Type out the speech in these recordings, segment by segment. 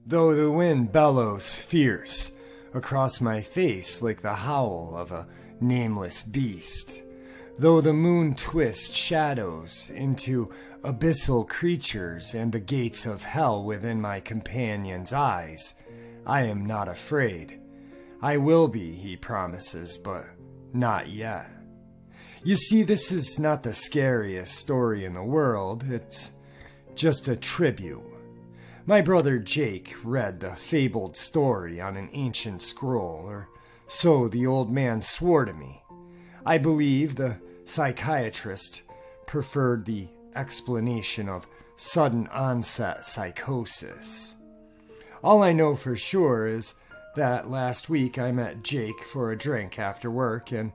Though the wind bellows fierce across my face like the howl of a nameless beast, though the moon twists shadows into abyssal creatures and the gates of hell within my companion's eyes, I am not afraid. I will be, he promises, but not yet. You see, this is not the scariest story in the world, it's just a tribute. My brother Jake read the fabled story on an ancient scroll, or so the old man swore to me. I believe the psychiatrist preferred the explanation of sudden onset psychosis. All I know for sure is that last week I met Jake for a drink after work and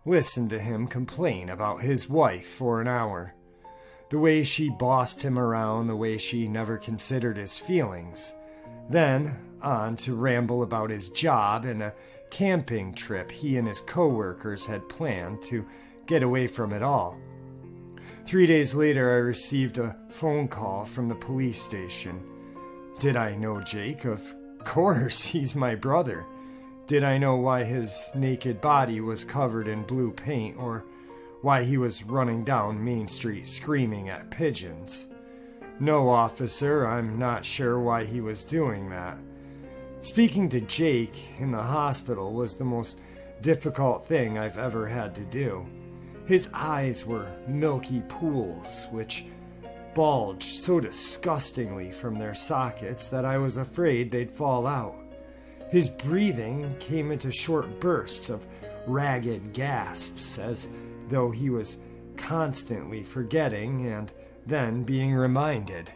listened to him complain about his wife for an hour. The way she bossed him around, the way she never considered his feelings. Then on to ramble about his job and a camping trip he and his coworkers had planned to get away from it all. 3 days later, I received a phone call from the police station. Did I know Jake? Of course, he's my brother. Did I know why his naked body was covered in blue paint, or why he was running down Main Street screaming at pigeons? No, officer, I'm not sure why he was doing that. Speaking to Jake in the hospital was the most difficult thing I've ever had to do. His eyes were milky pools, which bulged so disgustingly from their sockets that I was afraid they'd fall out. His breathing came into short bursts of ragged gasps, as though he was constantly forgetting and then being reminded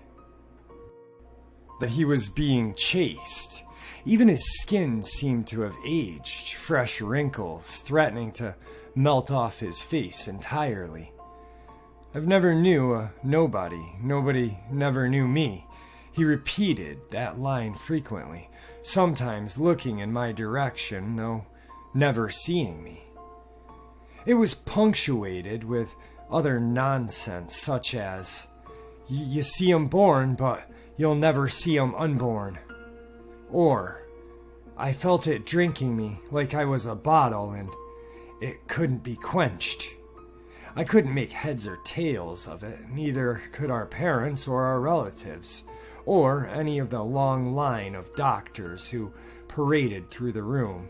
that he was being chased. Even his skin seemed to have aged, fresh wrinkles threatening to melt off his face entirely. I've never knew a nobody. Nobody never knew me. He repeated that line frequently, sometimes looking in my direction, though never seeing me. It was punctuated with other nonsense, such as, you see 'em born, but you'll never see 'em unborn. Or, I felt it drinking me like I was a bottle and it couldn't be quenched. I couldn't make heads or tails of it, neither could our parents or our relatives, or any of the long line of doctors who paraded through the room.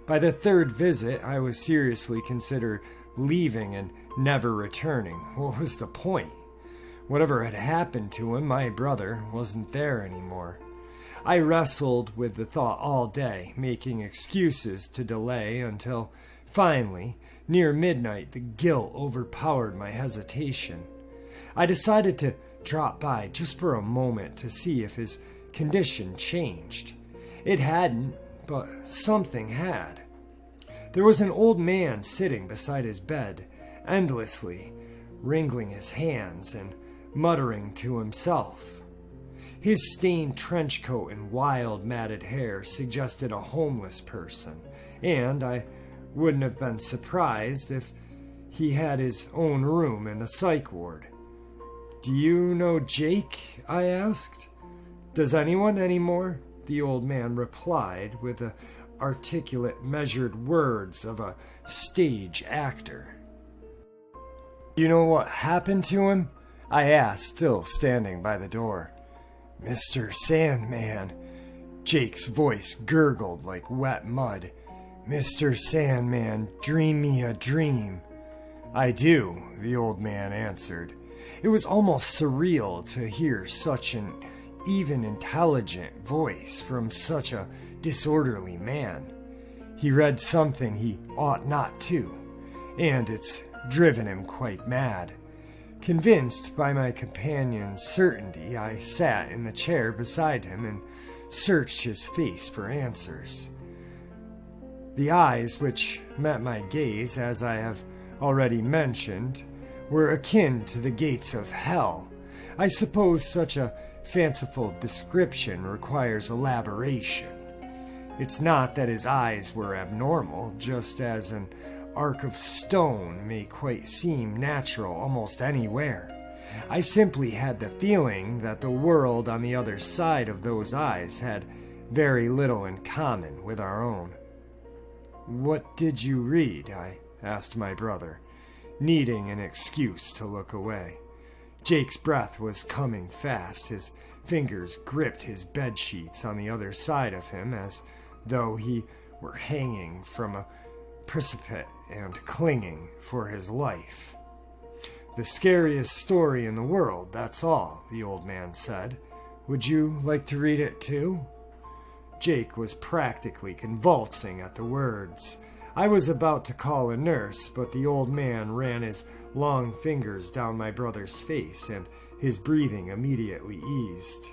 By the third visit, I was seriously considered leaving and never returning. What was the point? Whatever had happened to him, my brother wasn't there anymore. I wrestled with the thought all day, making excuses to delay until, finally, near midnight, the guilt overpowered my hesitation. I decided to drop by just for a moment to see if his condition changed. It hadn't, but something had. There was an old man sitting beside his bed, endlessly wringing his hands and muttering to himself. His stained trench coat and wild matted hair suggested a homeless person, and I wouldn't have been surprised if he had his own room in the psych ward. "Do you know Jake?" I asked. "Does anyone anymore?" the old man replied with the articulate, measured words of a stage actor. "Do you know what happened to him?" I asked, still standing by the door. "Mr. Sandman," Jake's voice gurgled like wet mud. "Mr. Sandman, dream me a dream." "I do," the old man answered. It was almost surreal to hear such an even intelligent voice from such a disorderly man. He read something he ought not to, and it's driven him quite mad. Convinced by my companion's certainty, I sat in the chair beside him and searched his face for answers. The eyes which met my gaze, as I have already mentioned, were akin to the gates of hell. I suppose such a fanciful description requires elaboration. It's not that his eyes were abnormal, just as an arc of stone may quite seem natural almost anywhere. I simply had the feeling that the world on the other side of those eyes had very little in common with our own. "What did you read?" I asked my brother, needing an excuse to look away. Jake's breath was coming fast. His fingers gripped his bed sheets on the other side of him as though he were hanging from a precipice and clinging for his life. "The scariest story in the world, that's all," the old man said. "Would you like to read it too?" Jake was practically convulsing at the words. I was about to call a nurse, but the old man ran his long fingers down my brother's face, and his breathing immediately eased.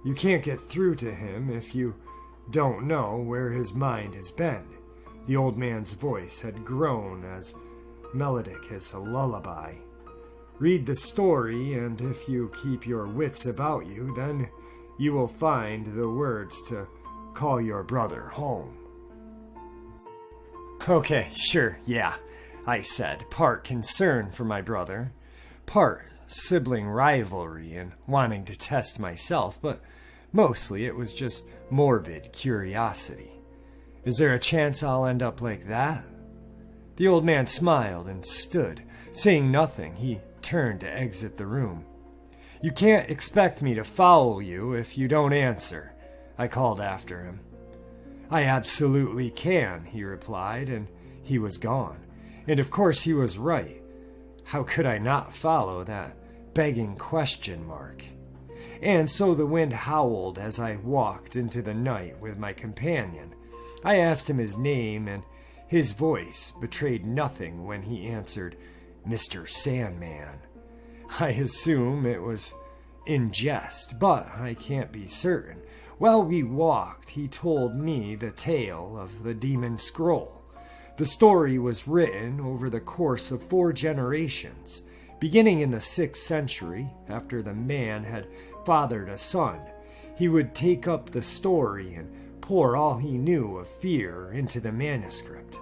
"You can't get through to him if you don't know where his mind has been." The old man's voice had grown as melodic as a lullaby. "Read the story, and if you keep your wits about you, then you will find the words to call your brother home." "Okay, sure, yeah," I said, part concern for my brother, part sibling rivalry and wanting to test myself, but mostly it was just morbid curiosity. "Is there a chance I'll end up like that?" The old man smiled and stood. Saying nothing, he turned to exit the room. "You can't expect me to follow you if you don't answer," I called after him. "I absolutely can," he replied, and he was gone. And of course he was right. How could I not follow that begging question mark? And so the wind howled as I walked into the night with my companion. I asked him his name, and his voice betrayed nothing when he answered, "Mr. Sandman." I assume it was in jest, but I can't be certain. While we walked, he told me the tale of the Demon Scroll. The story was written over the course of 4 generations, beginning in the 6th century, after the man had fathered a son. He would take up the story and pour all he knew of fear into the manuscript.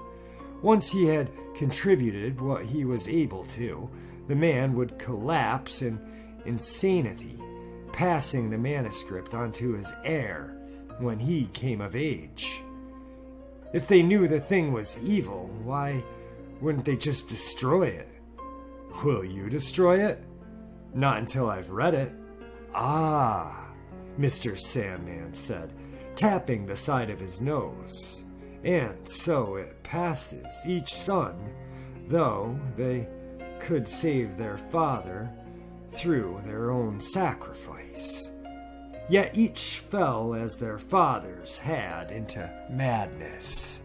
Once he had contributed what he was able to, the man would collapse in insanity, passing the manuscript onto his heir when he came of age. If they knew the thing was evil, why wouldn't they just destroy it? "Will you destroy it?" "Not until I've read it." "Ah," Mr. Sandman said, tapping the side of his nose. "And so it passes each son, though they could save their father through their own sacrifice. Yet each fell as their fathers had into madness."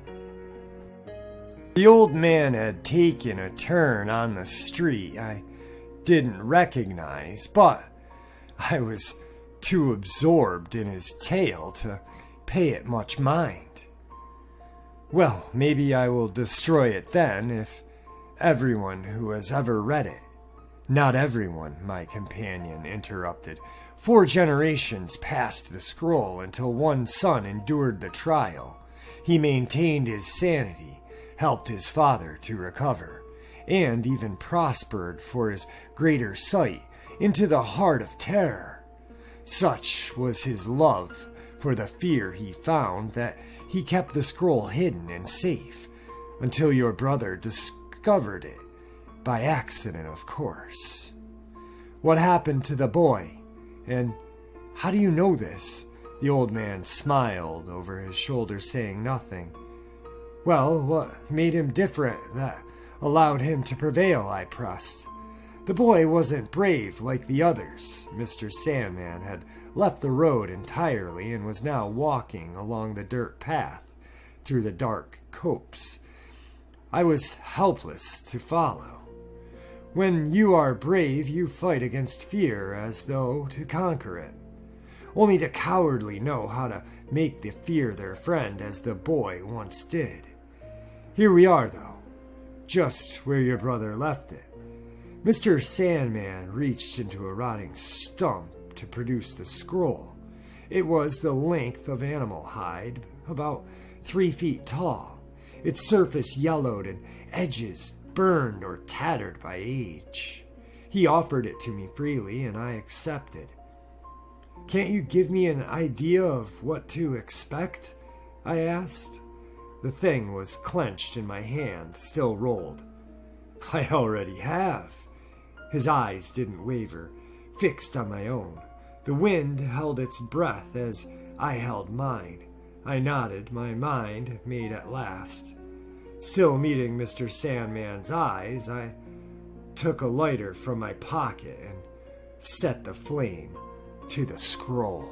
The old man had taken a turn on the street I didn't recognize, but I was too absorbed in his tale to pay it much mind. "Well, maybe I will destroy it then, if everyone who has ever read it." "Not everyone," my companion interrupted. 4 generations passed the scroll until one son endured the trial. He maintained his sanity, helped his father to recover, and even prospered for his greater sight into the heart of terror. Such was his love for the fear he found that he kept the scroll hidden and safe until your brother discovered it, by accident, of course. "What happened to the boy? And how do you know this?" The old man smiled over his shoulder, saying nothing. "Well, what made him different that allowed him to prevail?" I pressed. "The boy wasn't brave like the others." Mr. Sandman had left the road entirely and was now walking along the dirt path through the dark copse. I was helpless to follow. "When you are brave, you fight against fear as though to conquer it. Only the cowardly know how to make the fear their friend, as the boy once did. Here we are, though, just where your brother left it." Mr. Sandman reached into a rotting stump to produce the scroll. It was the length of animal hide, about 3 feet tall, its surface yellowed and edges burned or tattered by age. He offered it to me freely, and I accepted. "Can't you give me an idea of what to expect?" I asked. The thing was clenched in my hand, still rolled. "I already have." His eyes didn't waver, fixed on my own. The wind held its breath as I held mine. I nodded, my mind made at last. Still meeting Mr. Sandman's eyes, I took a lighter from my pocket and set the flame to the scroll.